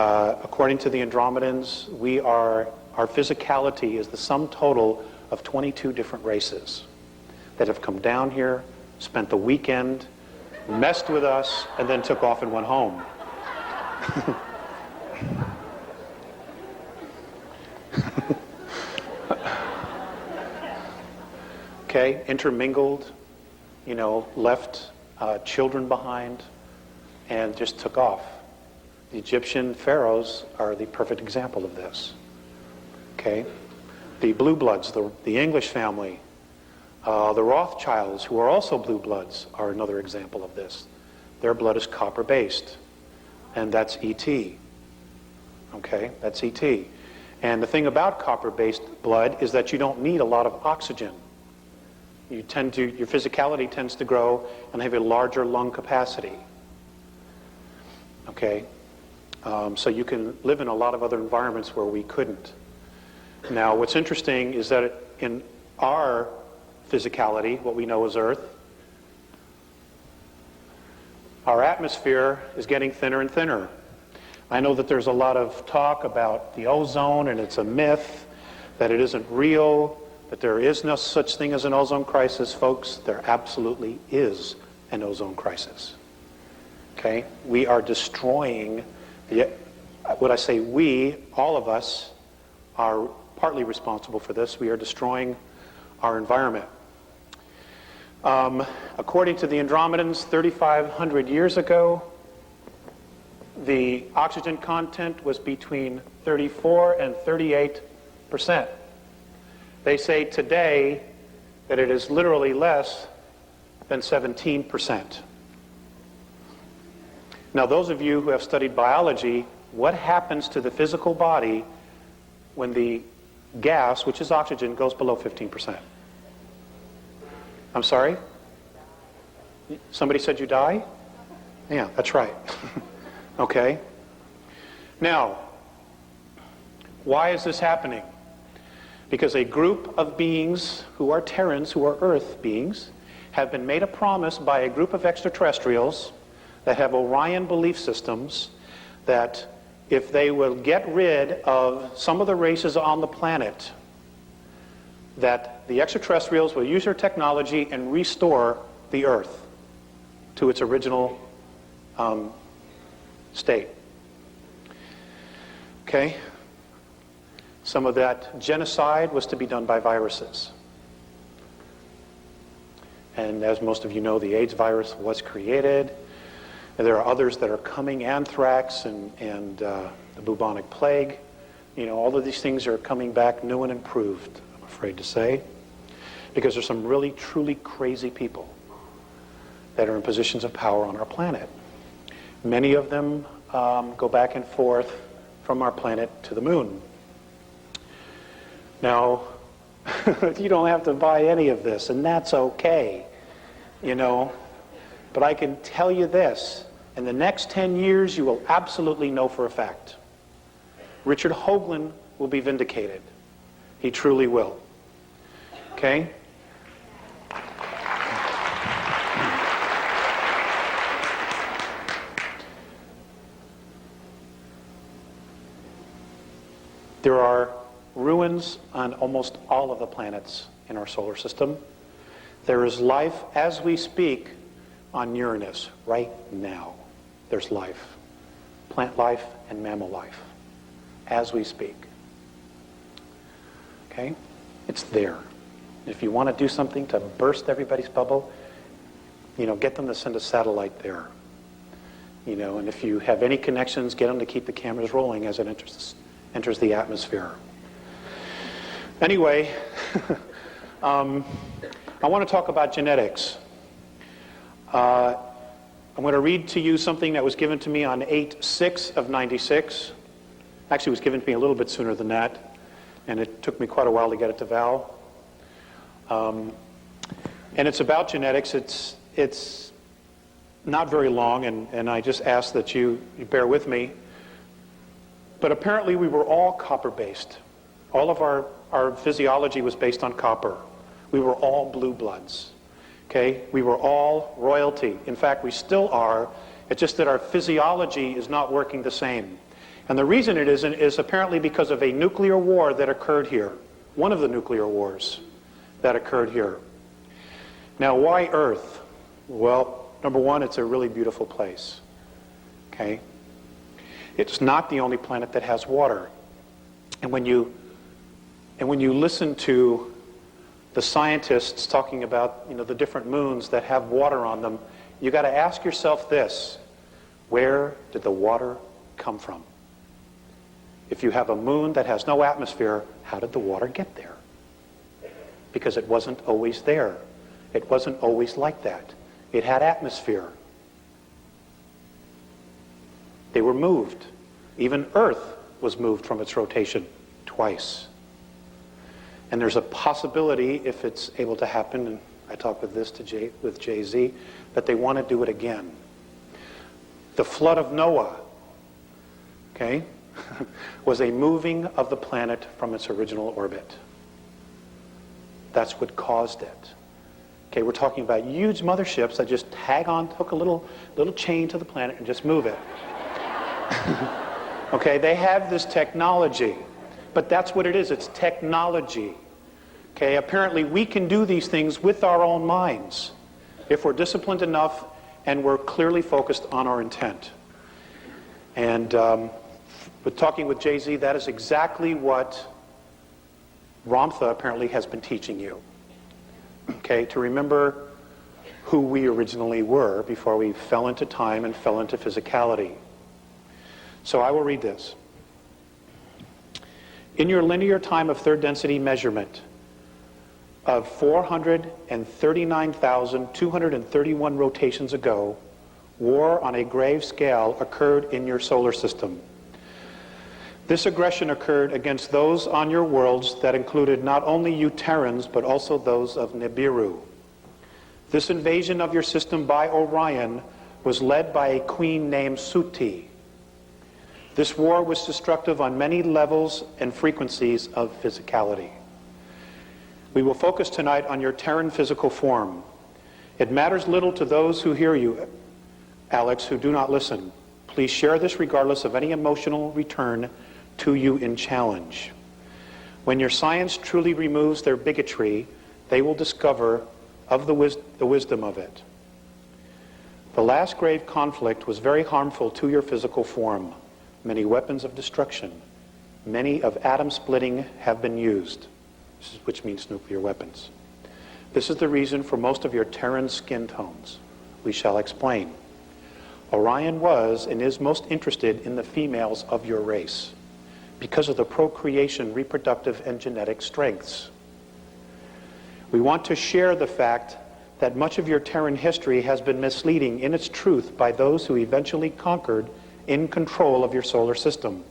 According to the Andromedans, our physicality is the sum total of 22 different races that have come down here, spent the weekend, messed with us, and then took off and went home. Okay, intermingled, left children behind, and just took off. The Egyptian pharaohs are the perfect example of this. Okay, the blue bloods, the English family, the Rothschilds, who are also blue bloods, are another example of this. Their blood is copper-based, and that's ET. Okay, that's ET. And the thing about copper-based blood is that you don't need a lot of oxygen. Your physicality tends to grow and have a larger lung capacity. Okay, so you can live in a lot of other environments where we couldn't. Now, what's interesting is that in our physicality, what we know as Earth, our atmosphere is getting thinner and thinner. I know that there's a lot of talk about the ozone, and it's a myth, that it isn't real, that there is no such thing as an ozone crisis. Folks, there absolutely is an ozone crisis. Okay? We are destroying, when I say we, all of us are partly responsible for this. We are destroying our environment. According to the Andromedans, 3,500 years ago, the oxygen content was between 34 and 38%. They say today that it is literally less than 17%. Now, those of you who have studied biology, what happens to the physical body when the gas, which is oxygen, goes below 15%? I'm sorry? Somebody said you die? Yeah, that's right. Okay. Now, why is this happening? Because a group of beings who are Terrans, who are Earth beings, have been made a promise by a group of extraterrestrials that have Orion belief systems that if they will get rid of some of the races on the planet, that the extraterrestrials will use their technology and restore the Earth to its original state. Okay? Some of that genocide was to be done by viruses. And as most of you know, the AIDS virus was created. And there are others that are coming, anthrax and the bubonic plague. All of these things are coming back new and improved, I'm afraid to say, because there's some really, truly crazy people that are in positions of power on our planet. Many of them go back and forth from our planet to the moon. Now, you don't have to buy any of this, and that's okay, But I can tell you this, in the next 10 years, you will absolutely know for a fact. Richard Hoagland will be vindicated. He truly will. Okay? There are ruins on almost all of the planets in our solar system. There is life as we speak on Uranus right now. There's life, plant life and mammal life, as we speak. Okay? It's there. If you want to do something to burst everybody's bubble, get them to send a satellite there. And if you have any connections, get them to keep the cameras rolling as it enters the atmosphere. Anyway, I want to talk about genetics. I'm going to read to you something that was given to me on 8/6 of 96. Actually, it was given to me a little bit sooner than that, and it took me quite a while to get it to Val. And it's about genetics. It's not very long, and I just ask that you bear with me. But apparently we were all copper-based. All of our physiology was based on copper. We were all blue bloods. Okay? We were all royalty. In fact, we still are. It's just that our physiology is not working the same. And the reason it isn't is apparently because of a nuclear war that occurred here. One of the nuclear wars that occurred here. Now, why Earth? Well, number one, it's a really beautiful place. Okay? It's not the only planet that has water. And when you listen to the scientists talking about, the different moons that have water on them, you got to ask yourself this: where did the water come from? If you have a moon that has no atmosphere, how did the water get there? Because it wasn't always there. It wasn't always like that. It had atmosphere. They were moved. Even Earth was moved from its rotation twice. And there's a possibility, if it's able to happen, and I talked with this with Jay-Z, that they want to do it again. The flood of Noah, okay, was a moving of the planet from its original orbit. That's what caused it. Okay, we're talking about huge motherships that just hook a little chain to the planet and just move it. Okay, they have this technology, but that's what it is. It's technology. Okay, apparently we can do these things with our own minds if we're disciplined enough and we're clearly focused on our intent. And with talking with Jay-Z, that is exactly what Ramtha apparently has been teaching you. Okay, to remember who we originally were before we fell into time and fell into physicality. So I will read this. In your linear time of third density measurement of 439,231 rotations ago, war on a grave scale occurred in your solar system. This aggression occurred against those on your worlds that included not only you Terrans, but also those of Nibiru. This invasion of your system by Orion was led by a queen named Suti. This war was destructive on many levels and frequencies of physicality. We will focus tonight on your Terran physical form. It matters little to those who hear you, Alex, who do not listen. Please share this regardless of any emotional return to you in challenge. When your science truly removes their bigotry, they will discover of the wisdom of it. The last grave conflict was very harmful to your physical form. Many weapons of destruction, many of atom splitting have been used, which means nuclear weapons. This is the reason for most of your Terran skin tones. We shall explain. Orion was and is most interested in the females of your race because of the procreation, reproductive, and genetic strengths. We want to share the fact that much of your Terran history has been misleading in its truth by those who eventually conquered in control of your solar system.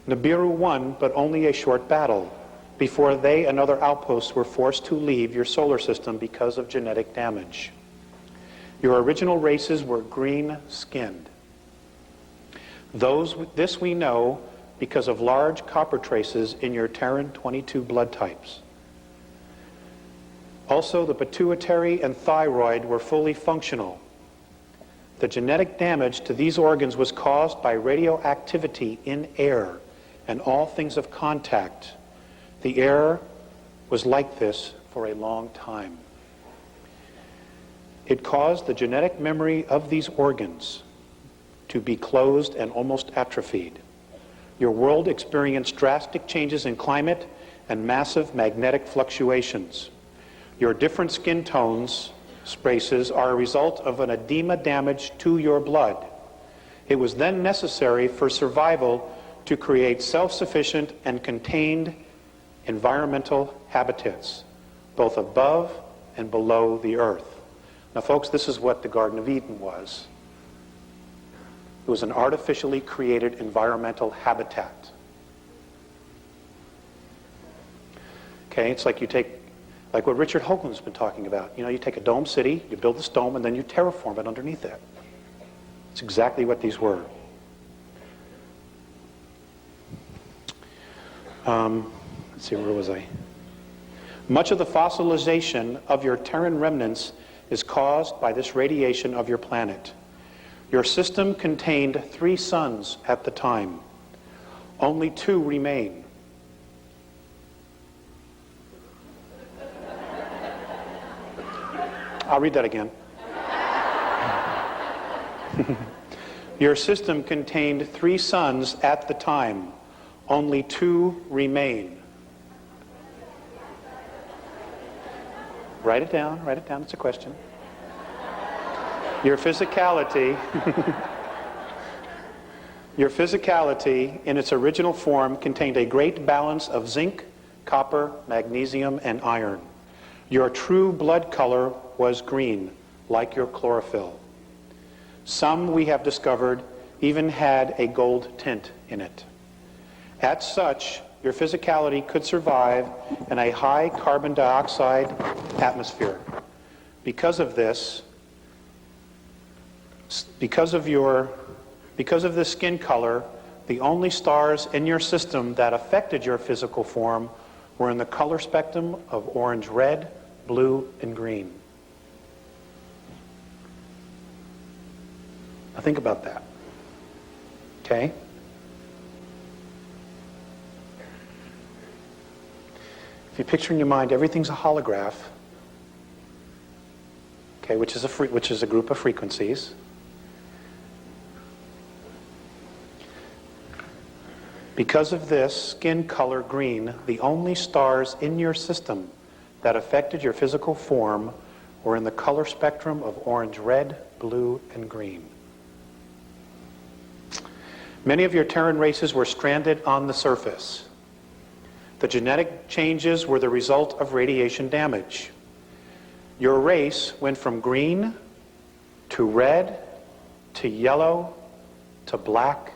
Nibiru won, but only a short battle, before they and other outposts were forced to leave your solar system because of genetic damage. Your original races were green-skinned. This we know because of large copper traces in your Terran 22 blood types. Also, the pituitary and thyroid were fully functional. The genetic damage to these organs was caused by radioactivity in air and all things of contact. The air was like this for a long time. It caused the genetic memory of these organs to be closed and almost atrophied. Your world experienced drastic changes in climate and massive magnetic fluctuations. Your different skin tones, races, are a result of an edema damage to your blood. It was then necessary for survival to create self-sufficient and contained environmental habitats, both above and below the earth. Now, folks, this is what the Garden of Eden was. It was an artificially created environmental habitat. Okay, it's like like what Richard Hoagland's been talking about. You take a dome city, you build this dome, and then you terraform it underneath it. It's exactly what these were. Let's see, where was I? Much of the fossilization of your Terran remnants is caused by this radiation of your planet. Your system contained 3 suns at the time. Only 2 remain. I'll read that again. Your system contained 3 suns at the time. Only 2 remain. Write it down, it's a question. Your physicality, your physicality in its original form contained a great balance of zinc, copper, magnesium, and iron. Your true blood color was green, like your chlorophyll. Some, we have discovered, even had a gold tint in it. As such, your physicality could survive in a high carbon dioxide atmosphere. Because of this, because of this skin color, the only stars in your system that affected your physical form were in the color spectrum of orange, red, blue, and green. Now think about that. Okay? If you picture in your mind everything's a holograph, okay, which is a group of frequencies. Because of this skin color green, the only stars in your system that affected your physical form were in the color spectrum of orange, red, blue, and green. Many of your Terran races were stranded on the surface. The genetic changes were the result of radiation damage. Your race went from green to red to yellow to black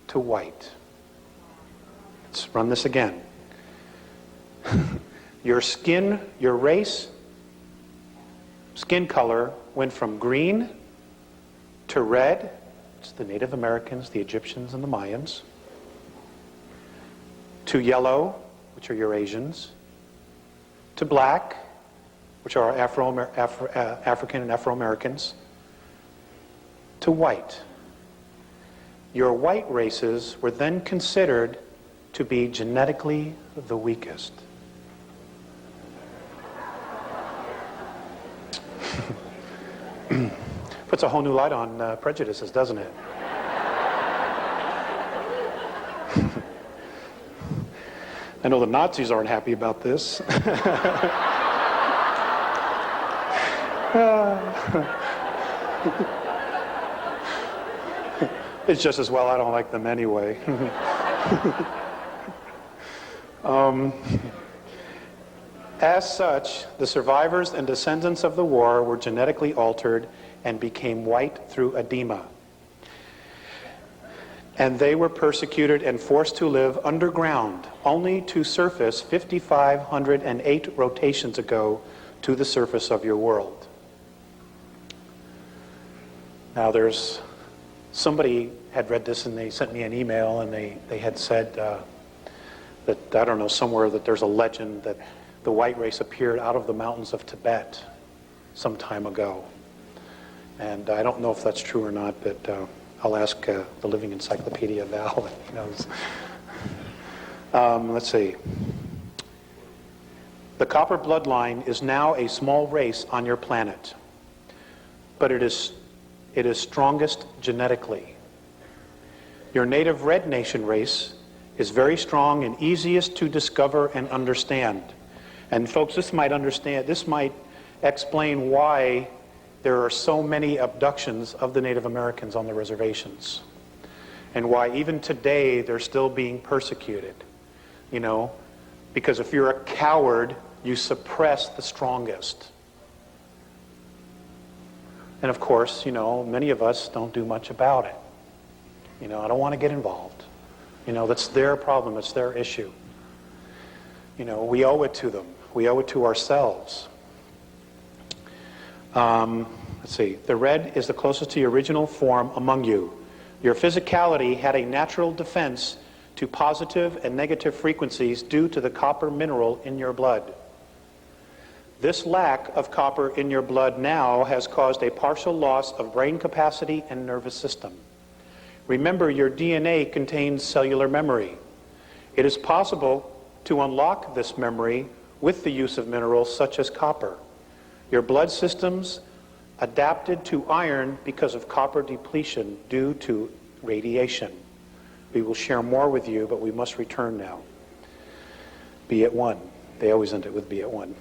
to white. Let's run this again. Your race, skin color went from green to red, it's the Native Americans, the Egyptians, and the Mayans, to yellow, which are Eurasians, to black, which are African and Afro-Americans, to white. Your white races were then considered to be genetically the weakest. Puts a whole new light on prejudices, doesn't it? I know the Nazis aren't happy about this. It's just as well I don't like them anyway. As such, the survivors and descendants of the war were genetically altered and became white through edema. And they were persecuted and forced to live underground, only to surface 5,508 rotations ago to the surface of your world. Now there's, somebody had read this and they sent me an email and they had said that, I don't know, somewhere that there's a legend that the white race appeared out of the mountains of Tibet some time ago. And I don't know if that's true or not, but I'll ask the Living Encyclopedia Val, he knows. Let's see. The copper bloodline is now a small race on your planet, but it is strongest genetically. Your native Red Nation race is very strong and easiest to discover and understand. And folks, this might explain why there are so many abductions of the Native Americans on the reservations, and why even today they're still being persecuted. You know, because if you're a coward, you suppress the strongest. And of course, you know, many of us don't do much about it. You know, I don't want to get involved. You know, that's their problem, it's their issue. You know, we owe it to them. We owe it to ourselves. Let's see. The red is the closest to your original form among you. Your physicality had a natural defense to positive and negative frequencies due to the copper mineral in your blood. This lack of copper in your blood now has caused a partial loss of brain capacity and nervous system. Remember, your DNA contains cellular memory. It is possible to unlock this memory with the use of minerals such as copper. Your blood systems adapted to iron because of copper depletion due to radiation. We will share more with you, but we must return now. Be at one. They always end it with be at one.